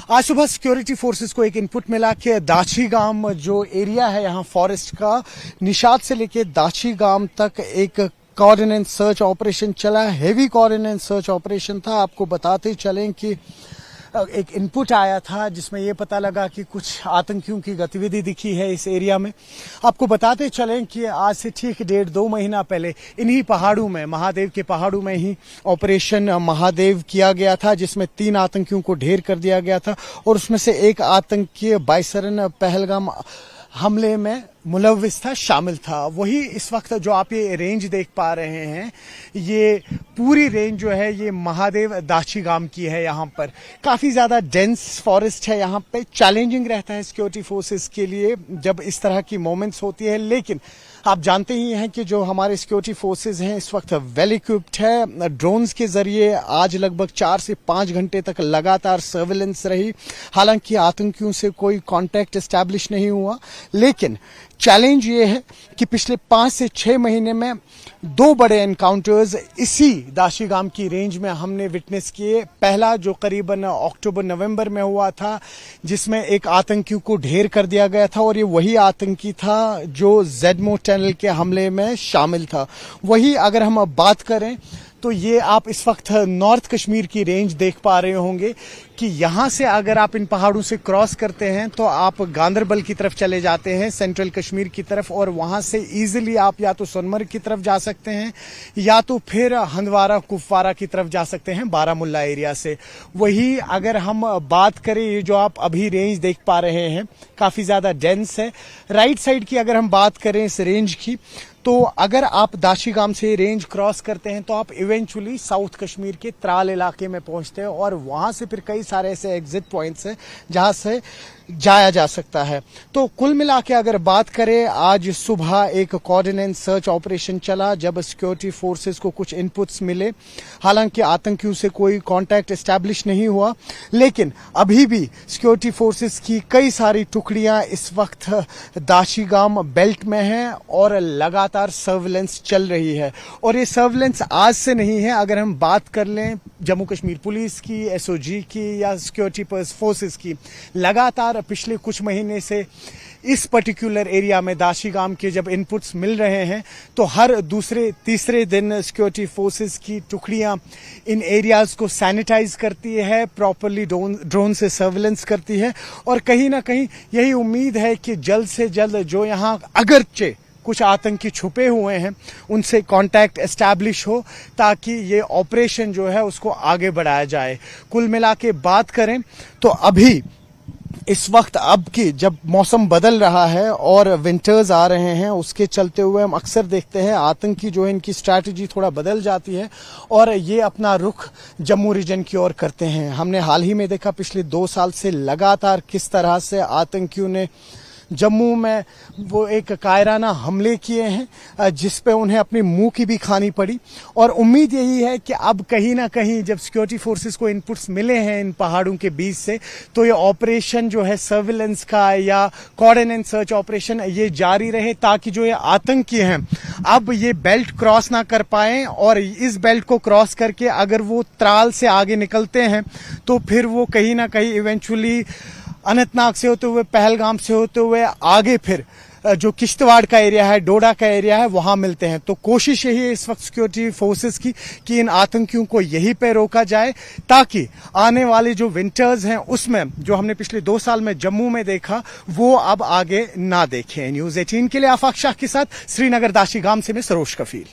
आज सुबह security forces को एक इनपुट मिला कि दाची गांव जो एरिया है यहाँ फॉरेस्ट का, निशात से लेके दाची गांव तक एक कोऑर्डिनेट सर्च ऑपरेशन चला। हेवी कोऑर्डिनेट सर्च ऑपरेशन था। आपको बताते चलें कि एक इनपुट आया था जिसमें यह पता लगा कि कुछ आतंकियों की गतिविधि दिखी है इस एरिया में। आपको बताते चलें कि आज से ठीक 1.5-2 महीना पहले इन्हीं पहाड़ों में, महादेव के पहाड़ों में ही ऑपरेशन महादेव किया गया था, जिसमें 3 आतंकियों को ढेर कर दिया गया था और उसमें से एक आतंकी बाइसरन पहलगाम हमले में मुलव्विस था, शामिल था। वही इस वक्त जो आप ये रेंज देख पा रहे हैं, ये पूरी रेंज जो है ये महादेव दाची गांव की है। यहाँ पर काफी ज्यादा डेंस फॉरेस्ट है। यहाँ पे चैलेंजिंग रहता है सिक्योरिटी फोर्सेस के लिए जब इस तरह की मोमेंट्स होती है, लेकिन आप जानते ही हैं कि जो हमारे सिक्योरिटी फोर्सेस हैं इस वक्त वेल इक्विप्ड है। ड्रोन्स के जरिए आज लगभग 4 से 5 घंटे तक लगातार सर्विलेंस रही। हालांकि आतंकियों से कोई कांटेक्ट एस्टैब्लिश नहीं हुआ, लेकिन चैलेंज ये है कि पिछले 5 से 6 महीने में 2 बड़े एनकाउंटर्स इसी दाची गांव की रेंज में हमने विटनेस किए। पहला जो करीबन अक्टूबर-नवंबर में हुआ था, जिसमें एक आतंकियों को ढेर कर दिया गया था और ये वही आतंकी था जो जेडमो टनल के हमले में शामिल था। वही अगर हम अब बात करें तो ये आप इस वक्त नॉर्थ कश्मीर की रेंज देख पा रहे होंगे कि यहाँ से अगर आप इन पहाड़ों से क्रॉस करते हैं तो आप गांदरबल की तरफ चले जाते हैं, सेंट्रल कश्मीर की तरफ, और वहाँ से इजीली आप या तो सोनमर्ग की तरफ जा सकते हैं या तो फिर हंदवारा कुपवारा की तरफ जा सकते हैं बारामुल्ला एरिया से। वही अगर हम बात करें, ये जो आप अभी रेंज देख पा रहे हैं काफ़ी ज़्यादा डेंस है। राइट साइड की अगर हम बात करें इस रेंज की, तो अगर आप दाची गांव से रेंज क्रॉस करते हैं तो आप इवेंचुअली साउथ कश्मीर के त्राल इलाके में पहुंचते हैं और वहां से फिर कई सारे ऐसे एग्जिट पॉइंट्स हैं जहां से जाया जा सकता है। तो कुल मिला के अगर बात करें, आज सुबह एक कोऑर्डिनेट सर्च ऑपरेशन चला जब सिक्योरिटी फोर्सेस को कुछ इनपुट्स मिले। हालांकि आतंकियों से कोई कांटेक्ट एस्टैब्लिश नहीं हुआ, लेकिन अभी भी सिक्योरिटी फोर्सेस की कई सारी टुकड़ियां इस वक्त दाची गांव बेल्ट में हैं और लगातार सर्विलेंस चल रही है। और ये सर्विलेंस आज से नहीं है। अगर हम बात कर लें जम्मू कश्मीर पुलिस की, एसओजी की या सिक्योरिटी फोर्सेस की, लगातार पिछले कुछ महीने से इस पर्टिकुलर एरिया में दाची गांव के जब इनपुट्स मिल रहे हैं तो हर दूसरे तीसरे दिन सिक्योरिटी फोर्सेस की टुकड़ियां इन एरियाज को सैनिटाइज करती है, प्रॉपरली ड्रोन से सर्विलेंस करती है और कहीं ना कहीं यही उम्मीद है कि जल्द से जल्द जो यहाँ अगरचे कुछ आतंकी छुपे हुए हैं उनसे कांटेक्ट एस्टैब्लिश हो, ताकि ये ऑपरेशन जो है उसको आगे बढ़ाया जाए। कुल मिला के बात करें तो अभी इस वक्त अब की जब मौसम बदल रहा है और विंटर्स आ रहे हैं, उसके चलते हुए हम अक्सर देखते हैं आतंकी जो है इनकी स्ट्रैटेजी थोड़ा बदल जाती है और ये अपना रुख जम्मू रीजन की ओर करते हैं। हमने हाल ही में देखा पिछले 2 साल से लगातार किस तरह से आतंकियों ने जम्मू में वो एक कायराना हमले किए हैं जिस पे उन्हें अपनी मुंह की भी खानी पड़ी। और उम्मीद यही है कि अब कहीं ना कहीं जब सिक्योरिटी फोर्सेस को इनपुट्स मिले हैं इन पहाड़ों के बीच से, तो ये ऑपरेशन जो है सर्विलेंस का या कोऑर्डिनेट सर्च ऑपरेशन ये जारी रहे, ताकि जो ये आतंकी हैं अब ये बेल्ट क्रॉस ना कर पाएं और इस बेल्ट को क्रॉस करके अगर वो त्राल से आगे निकलते हैं तो फिर वो कहीं ना कहीं इवेंचुअली अनंतनाग से होते हुए, पहलगाम से होते हुए आगे फिर जो किश्तवाड़ का एरिया है, डोडा का एरिया है, वहां मिलते हैं। तो कोशिश यही है इस वक्त सिक्योरिटी फोर्सेस की कि इन आतंकियों को यहीं पे रोका जाए, ताकि आने वाले जो विंटर्स हैं उसमें जो हमने पिछले 2 साल में जम्मू में देखा वो अब आगे ना देखें। न्यूज़ 18 के लिए आफाक शाह के साथ श्रीनगर दाची गांव से मैं सरोज कफील।